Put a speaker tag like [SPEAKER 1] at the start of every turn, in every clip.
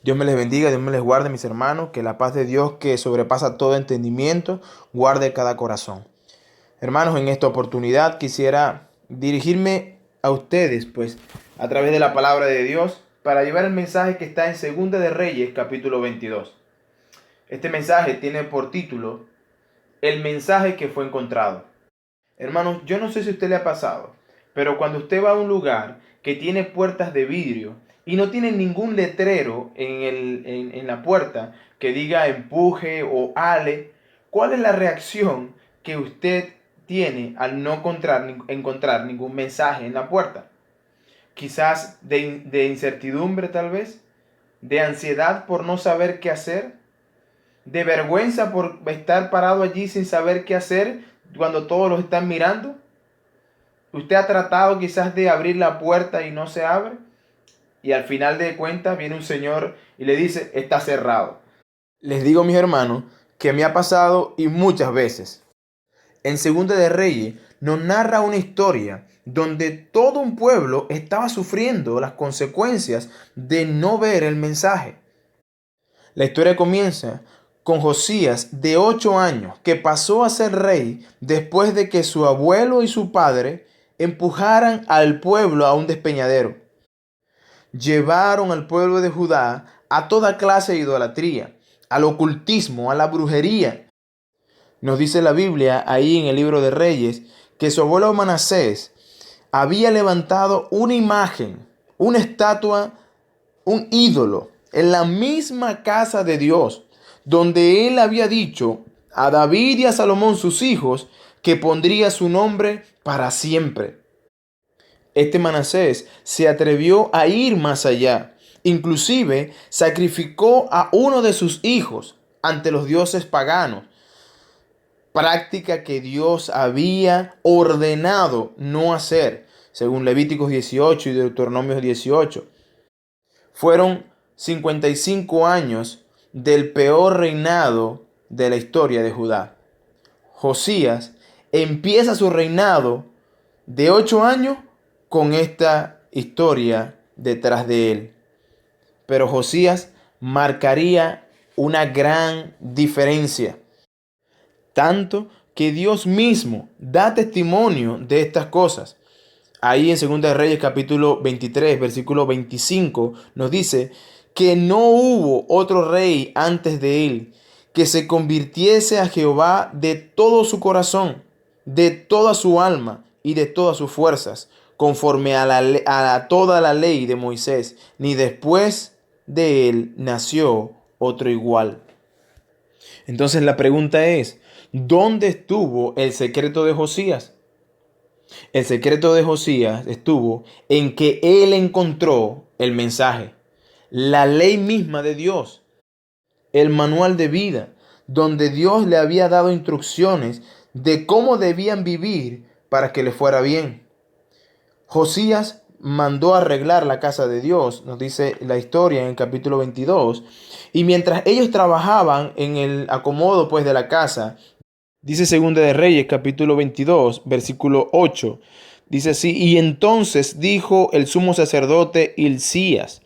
[SPEAKER 1] Dios me les bendiga, Dios me les guarde, mis hermanos, que la paz de Dios que sobrepasa todo entendimiento, guarde cada corazón. Hermanos, en esta oportunidad quisiera dirigirme a ustedes, pues, a través de la palabra de Dios, para llevar el mensaje que está en Segunda de Reyes, capítulo 22. Este mensaje tiene por título El mensaje que fue encontrado. Hermanos, yo no sé si a usted le ha pasado, pero cuando usted va a un lugar que tiene puertas de vidrio y no tiene ningún letrero en la puerta que diga empuje o ale, ¿cuál es la reacción que usted tiene al no encontrar ningún mensaje en la puerta? Quizás de incertidumbre tal vez, de ansiedad por no saber qué hacer, de vergüenza por estar parado allí sin saber qué hacer cuando todos los están mirando. Usted ha tratado quizás de abrir la puerta y no se abre. Y al final de cuentas viene un señor y le dice, está cerrado. Les digo, mis hermanos, que me ha pasado y muchas veces. En Segunda de Reyes nos narra una historia donde todo un pueblo estaba sufriendo las consecuencias de no ver el mensaje. La historia comienza con Josías de 8 años, que pasó a ser rey después de que su abuelo y su padre empujaran al pueblo a un despeñadero. Llevaron al pueblo de Judá a toda clase de idolatría, al ocultismo, a la brujería. Nos dice la Biblia ahí en el libro de Reyes que su abuelo Manasés había levantado una imagen, una estatua, un ídolo en la misma casa de Dios, donde él había dicho a David y a Salomón sus hijos que pondría su nombre para siempre. Este Manasés se atrevió a ir más allá. Inclusive sacrificó a uno de sus hijos ante los dioses paganos, práctica que Dios había ordenado no hacer, según Levíticos 18 y Deuteronomio 18. Fueron 55 años del peor reinado de la historia de Judá. Josías empieza su reinado de 8 años con esta historia detrás de él. Pero Josías marcaría una gran diferencia, tanto que Dios mismo da testimonio de estas cosas. Ahí en 2 de Reyes capítulo 23, versículo 25, nos dice que no hubo otro rey antes de él que se convirtiese a Jehová de todo su corazón, de toda su alma y de todas sus fuerzas, conforme a toda la ley de Moisés, ni después de él nació otro igual. Entonces la pregunta es, ¿dónde estuvo el secreto de Josías? El secreto de Josías estuvo en que él encontró el mensaje, la ley misma de Dios, el manual de vida, donde Dios le había dado instrucciones de cómo debían vivir para que le fuera bien. Josías mandó arreglar la casa de Dios, nos dice la historia en el capítulo 22, y mientras ellos trabajaban en el acomodo pues de la casa, dice Segunda de Reyes, capítulo 22, versículo 8. Dice así, y entonces dijo el sumo sacerdote Hilcías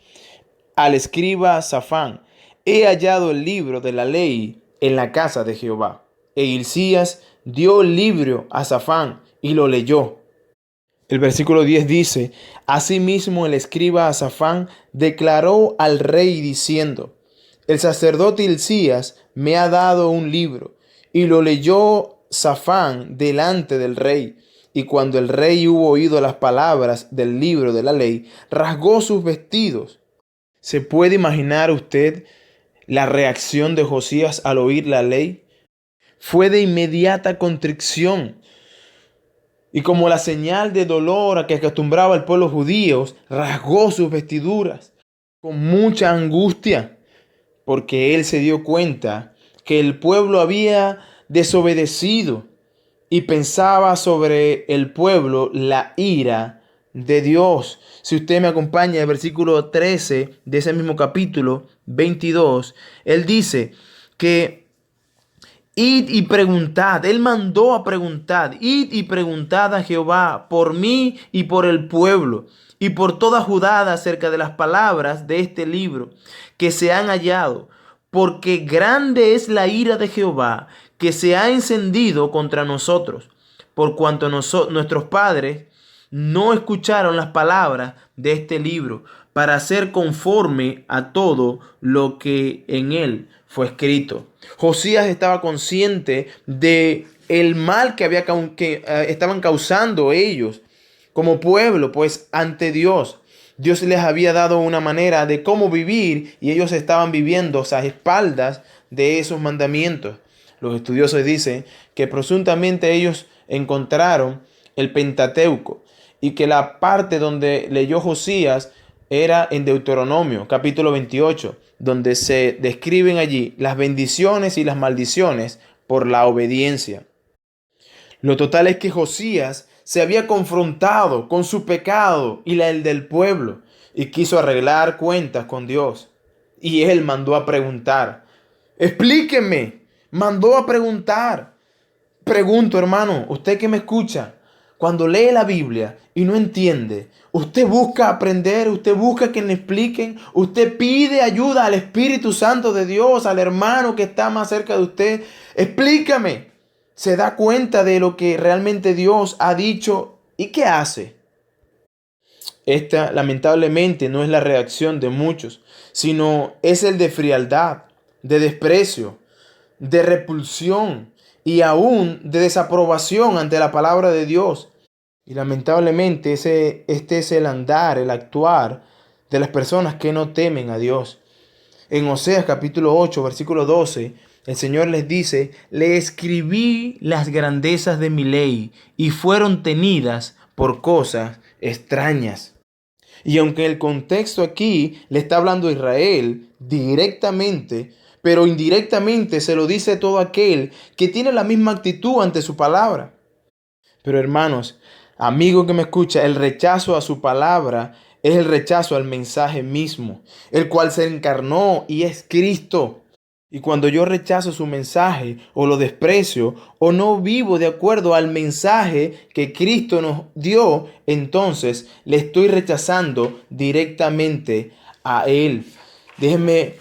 [SPEAKER 1] al escriba Safán, he hallado el libro de la ley en la casa de Jehová. E Hilcías dio el libro a Safán y lo leyó. El versículo 10 dice, asimismo el escriba Safán declaró al rey diciendo, el sacerdote Hilcías me ha dado un libro. Y lo leyó Safán delante del rey. Y cuando el rey hubo oído las palabras del libro de la ley, rasgó sus vestidos. ¿Se puede imaginar usted la reacción de Josías al oír la ley? Fue de inmediata contrición. Y como la señal de dolor a que acostumbraba el pueblo judío, rasgó sus vestiduras con mucha angustia, porque él se dio cuenta que el pueblo había desobedecido y pensaba sobre el pueblo la ira de Dios. Si usted me acompaña, el versículo 13 de ese mismo capítulo 22, él dice que id y preguntad, él mandó a preguntar, id y preguntad a Jehová por mí y por el pueblo, y por toda Judá acerca de las palabras de este libro que se han hallado, porque grande es la ira de Jehová que se ha encendido contra nosotros, por cuanto nuestros padres no escucharon las palabras de este libro para hacer conforme a todo lo que en él fue escrito. Josías estaba consciente de el mal que estaban causando ellos como pueblo, pues ante Dios. Dios les había dado una manera de cómo vivir y ellos estaban viviendo a espaldas de esos mandamientos. Los estudiosos dicen que presuntamente ellos encontraron el Pentateuco y que la parte donde leyó Josías era en Deuteronomio, capítulo 28, donde se describen allí las bendiciones y las maldiciones por la obediencia. Lo total es que Josías se había confrontado con su pecado y el del pueblo y quiso arreglar cuentas con Dios. Y él mandó a preguntar. Explíqueme. Mandó a preguntar. Pregunto, hermano, usted que me escucha, cuando lee la Biblia y no entiende, usted busca aprender, usted busca que le expliquen, usted pide ayuda al Espíritu Santo de Dios, al hermano que está más cerca de usted. Explícame. Se da cuenta de lo que realmente Dios ha dicho y qué hace. Esta lamentablemente no es la reacción de muchos, sino es el de frialdad, de desprecio, de repulsión y aún de desaprobación ante la palabra de Dios. Y lamentablemente este es el andar, el actuar de las personas que no temen a Dios. En Oseas capítulo 8, versículo 12, el Señor les dice: le escribí las grandezas de mi ley y fueron tenidas por cosas extrañas. Y aunque el contexto aquí le está hablando a Israel directamente, pero indirectamente se lo dice todo aquel que tiene la misma actitud ante su palabra. Pero hermanos, amigo que me escucha, el rechazo a su palabra es el rechazo al mensaje mismo, el cual se encarnó y es Cristo. Y cuando yo rechazo su mensaje o lo desprecio o no vivo de acuerdo al mensaje que Cristo nos dio, entonces le estoy rechazando directamente a Él. Déjenme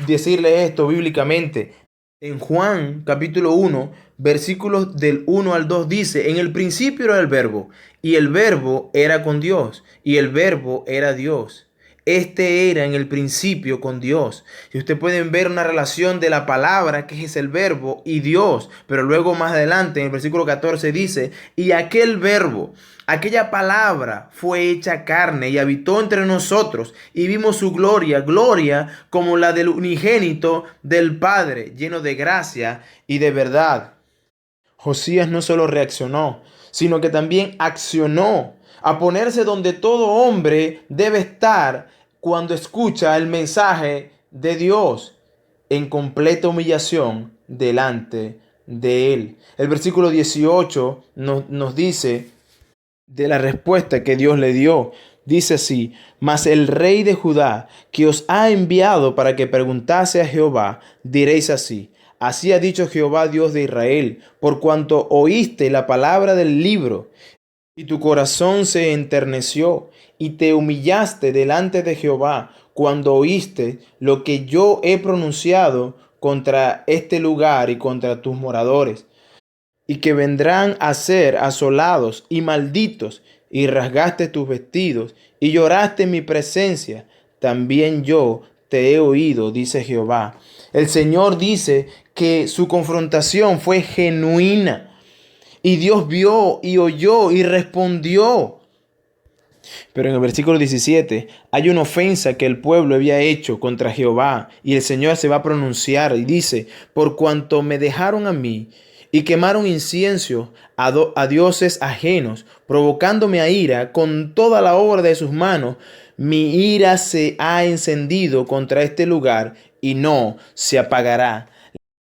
[SPEAKER 1] decirle esto bíblicamente. En Juan capítulo 1, versículos del 1 al 2 dice: en el principio era el verbo, y el verbo era con Dios, y el verbo era Dios. Este era en el principio con Dios. Y ustedes pueden ver una relación de la palabra, que es el verbo, y Dios. Pero luego más adelante, en el versículo 14 dice: y aquel verbo, aquella palabra fue hecha carne y habitó entre nosotros, y vimos su gloria, gloria como la del unigénito del Padre, lleno de gracia y de verdad. Josías no solo reaccionó, sino que también accionó a ponerse donde todo hombre debe estar cuando escucha el mensaje de Dios, en completa humillación delante de él. El versículo 18 nos dice de la respuesta que Dios le dio. Dice así: mas el rey de Judá, que os ha enviado para que preguntase a Jehová, diréis así: así ha dicho Jehová Dios de Israel, por cuanto oíste la palabra del libro, y tu corazón se enterneció, y te humillaste delante de Jehová, cuando oíste lo que yo he pronunciado contra este lugar y contra tus moradores, y que vendrán a ser asolados y malditos, y rasgaste tus vestidos, y lloraste en mi presencia, también yo te he oído, dice Jehová. El Señor dice que su confrontación fue genuina, y Dios vio y oyó y respondió. Pero en el versículo 17 hay una ofensa que el pueblo había hecho contra Jehová, y el Señor se va a pronunciar y dice: por cuanto me dejaron a mí y quemaron incienso a dioses ajenos, provocándome a ira con toda la obra de sus manos, mi ira se ha encendido contra este lugar y no se apagará.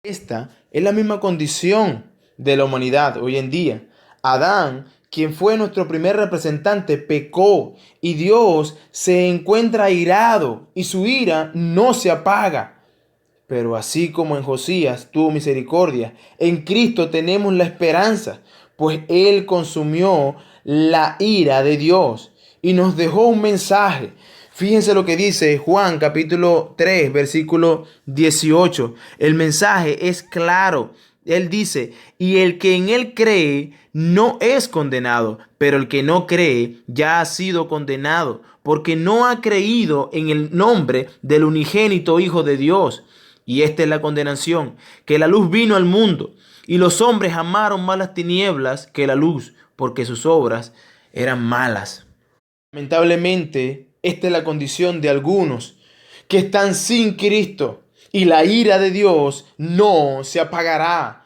[SPEAKER 1] Esta es la misma condición de la humanidad hoy en día. Adán, quien fue nuestro primer representante, pecó y Dios se encuentra airado y su ira no se apaga. Pero así como en Josías tuvo misericordia, en Cristo tenemos la esperanza, pues Él consumió la ira de Dios y nos dejó un mensaje. Fíjense lo que dice Juan capítulo 3, versículo 18. El mensaje es claro. Él dice, y el que en él cree no es condenado, pero el que no cree ya ha sido condenado, porque no ha creído en el nombre del unigénito Hijo de Dios. Y esta es la condenación, que la luz vino al mundo, y los hombres amaron más las tinieblas que la luz, porque sus obras eran malas. Lamentablemente, esta es la condición de algunos que están sin Cristo, y la ira de Dios no se apagará.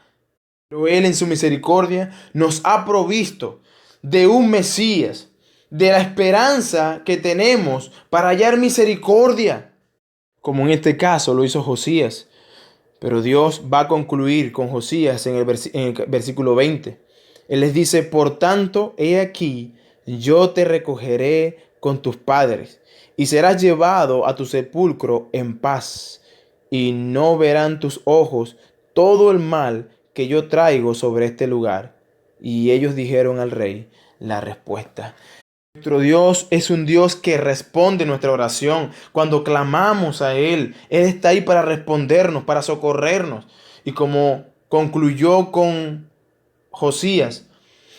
[SPEAKER 1] Pero Él en su misericordia nos ha provisto de un Mesías, de la esperanza que tenemos para hallar misericordia, como en este caso lo hizo Josías. Pero Dios va a concluir con Josías en el versículo 20. Él les dice, por tanto, he aquí, yo te recogeré con tus padres, y serás llevado a tu sepulcro en paz, y no verán tus ojos todo el mal que yo traigo sobre este lugar. Y ellos dijeron al rey la respuesta. Nuestro Dios es un Dios que responde nuestra oración. Cuando clamamos a Él, Él está ahí para respondernos, para socorrernos. Y como concluyó con Josías,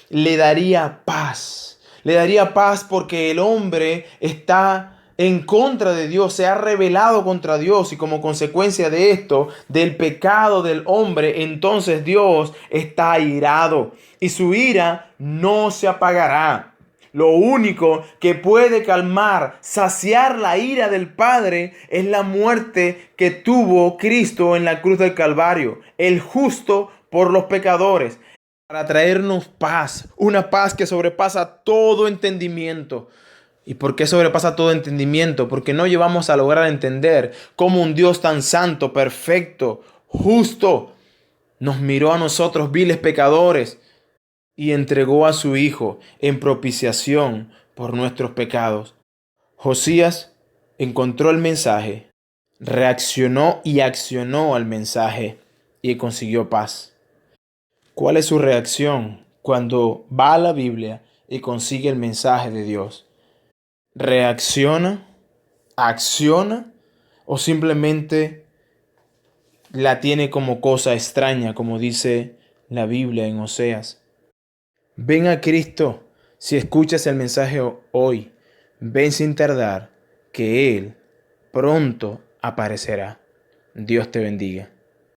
[SPEAKER 1] le daría paz. Le daría paz porque el hombre está en contra de Dios, se ha rebelado contra Dios y como consecuencia de esto, del pecado del hombre, entonces Dios está airado y su ira no se apagará. Lo único que puede calmar, saciar la ira del Padre es la muerte que tuvo Cristo en la cruz del Calvario, el justo por los pecadores, para traernos paz, una paz que sobrepasa todo entendimiento. ¿Y por qué sobrepasa todo entendimiento? Porque no llevamos a lograr entender cómo un Dios tan santo, perfecto, justo, nos miró a nosotros, viles pecadores, y entregó a su Hijo en propiciación por nuestros pecados. Josías encontró el mensaje, reaccionó y accionó al mensaje y consiguió paz. ¿Cuál es su reacción cuando va a la Biblia y consigue el mensaje de Dios? ¿Reacciona? ¿Acciona? ¿O simplemente la tiene como cosa extraña, como dice la Biblia en Oseas? Ven a Cristo si escuchas el mensaje hoy. Ven sin tardar, que Él pronto aparecerá. Dios te bendiga.